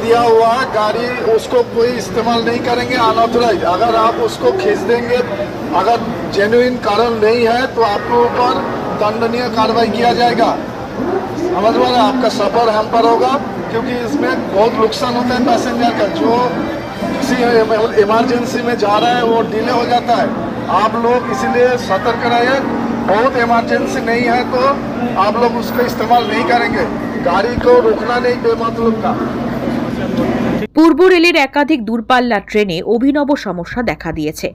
दिया हुआ गाड़ी उसको कोई इस्तेमाल नहीं करेंगे अनऑथराइज। अगर आप उसको खींच देंगे, अगर जेन्युइन कारण नहीं है तो आपके ऊपर दंडनीय कार्रवाई किया जाएगा। समझ में आपका सफर हैम्पर होगा, क्योंकि इसमें बहुत नुकसान होता है पैसेंजर का। जो किसी इमरजेंसी में जा रहा है वो डिले हो जाता है। आप लोग इसीलिए सतर्क रहिए। बहुत इमरजेंसी नहीं है तो आप लोग उसको इस्तेमाल नहीं करेंगे। गाड़ी को रोकना नहीं बेमतलब का। পূর্ব রেলের একাধিক দূরপাল্লার ট্রেনে অভিনব সমস্যা দেখা দিয়েছে।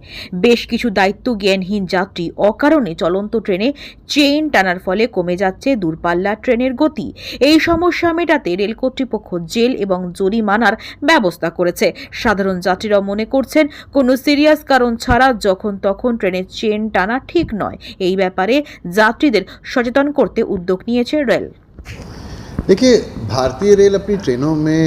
বেশ কিছু দায়িত্ব জ্ঞানহীন যাত্রী অকারণে চলন্ত ট্রেনে চেইন টানার ফলে কমে যাচ্ছে দূরপাল্লার ট্রেনের গতি। এই সমস্যা মেটাতে রেল কর্তৃপক্ষ জেল এবং জরিমানার ব্যবস্থা করেছে। সাধারণ যাত্রীরা মনে করছেন কোনো সিরিয়াস কারণ ছাড়া যখন তখন ট্রেনের চেইন টানা ঠিক নয়। এই ব্যাপারে যাত্রীদের সচেতন করতে উদ্যোগ নিয়েছে রেল। देखिए, भारतीय रेल अपनी ट्रेनों में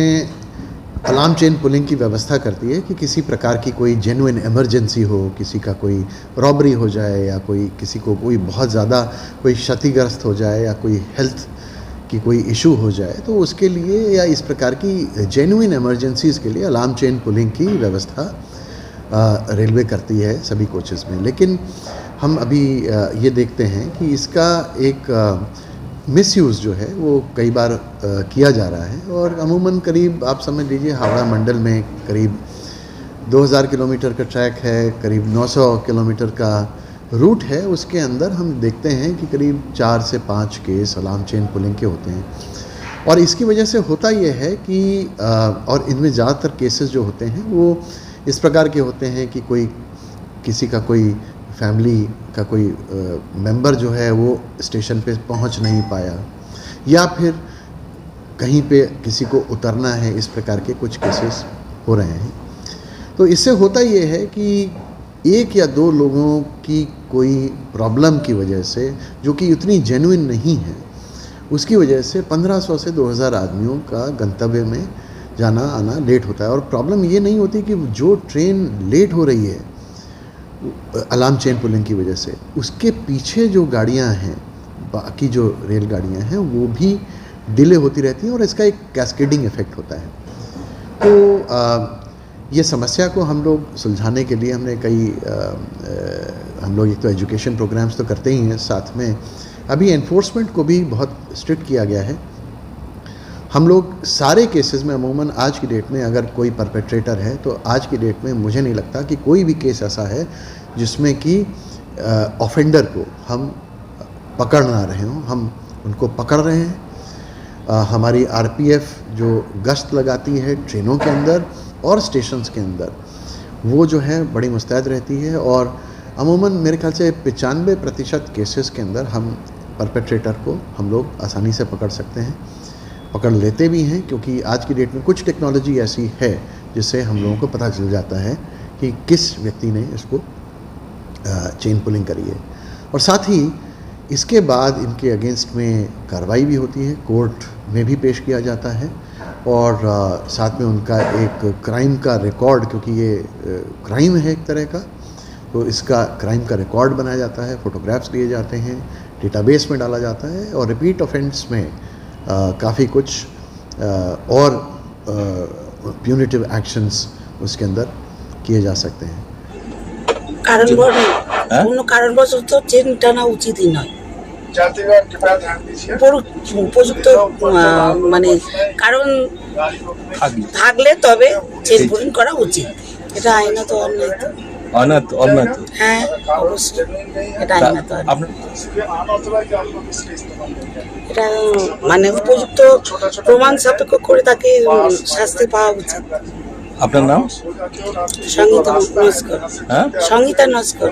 अलार्म चेन पुलिंग की व्यवस्था करती है कि किसी प्रकार की कोई जेन्युइन इमरजेंसी हो, किसी का कोई रॉबरी हो जाए या किसी को कोई बहुत ज़्यादा कोई क्षतिग्रस्त हो जाए या कोई हेल्थ की कोई इशू हो जाए, तो उसके लिए या इस प्रकार की जेन्युइन इमरजेंसीज़ के लिए अलार्म चेन पुलिंग की व्यवस्था रेलवे करती है सभी कोचेज़ में। लेकिन हम अभी ये देखते हैं कि इसका एक मिसयूज़ जो है वो कई बार किया जा रहा है। और अमूमन करीब आप समझ लीजिए हावड़ा मंडल में करीब 2000 किलोमीटर का ट्रैक है, करीब 900 किलोमीटर का रूट है। उसके अंदर हम देखते हैं कि करीब 4 से 5 केस अलार्म चेन पुलिंग के होते हैं। और इसकी वजह से होता ये है कि और इनमें ज़्यादातर केसेस जो होते हैं वो इस प्रकार के होते हैं कि किसी का कोई फैमिली का कोई मेंबर जो है वो स्टेशन पे पहुंच नहीं पाया, या फिर कहीं पे किसी को उतरना है, इस प्रकार के कुछ केसेस हो रहे हैं। तो इससे होता ये है कि एक या दो लोगों की कोई प्रॉब्लम की वजह से, जो कि इतनी जेन्युइन नहीं है, उसकी वजह से 1500 से 2000 आदमियों का गंतव्य में जाना आना लेट होता है। और प्रॉब्लम ये नहीं होती कि जो ट्रेन लेट हो रही है अलार्म चेन पुलिंग की वजह से, उसके पीछे जो गाड़ियां हैं, बाकी जो रेलगाड़ियां हैं, वो भी डिले होती रहती हैं और इसका एक कैस्केडिंग इफ़ेक्ट होता है। तो ये समस्या को हम लोग सुलझाने के लिए हमने हम लोग एक तो एजुकेशन प्रोग्राम्स तो करते ही हैं, साथ में अभी एनफोर्समेंट को भी बहुत स्ट्रिक्ट किया गया है। हम लोग सारे केसेस में अमूमन आज की डेट में अगर कोई परपेट्रेटर है तो आज की डेट में मुझे नहीं लगता कि कोई भी केस ऐसा है जिसमें कि ऑफेंडर को हम पकड़ ना रहे हों। हम उनको पकड़ रहे हैं। हमारी आरपीएफ जो गश्त लगाती है ट्रेनों के अंदर और स्टेशंस के अंदर, वो जो है बड़ी मुस्तैद रहती है। और अमूमन मेरे ख्याल से 95% केसेस के अंदर हम परपेट्रेटर को हम लोग आसानी से पकड़ सकते हैं, पकड़ लेते भी हैं, क्योंकि आज की डेट में कुछ टेक्नोलॉजी ऐसी है जिससे हम लोगों को पता चल जाता है कि किस व्यक्ति ने इसको चेन पुलिंग करी है। और साथ ही इसके बाद इनके अगेंस्ट में कार्रवाई भी होती है, कोर्ट में भी पेश किया जाता है। और साथ में उनका एक क्राइम का रिकॉर्ड, क्योंकि ये क्राइम है एक तरह का, तो इसका क्राइम का रिकॉर्ड बनाया जाता है, फ़ोटोग्राफ्स लिए जाते हैं, डेटाबेस में डाला जाता है। और रिपीट ऑफेंस में काफ़ी कुछ और प्यूनिटिव एक्शंस उसके अंदर किए जा सकते हैं। কোনো কারণবশত চেন টানা উচিতই নয়। উপযুক্ত মানে কারণ থাকলে তবে চেন পুলিং করা উচিত। এটা আইনত অন্যায়। হ্যাঁ, অবশ্যই এটা আইনত। এটা মানে উপযুক্ত প্রমাণ সাপেক্ষ করে তাকে শাস্তি পাওয়া উচিত। আপনার নাম? সঙ্গীতা নস্কর।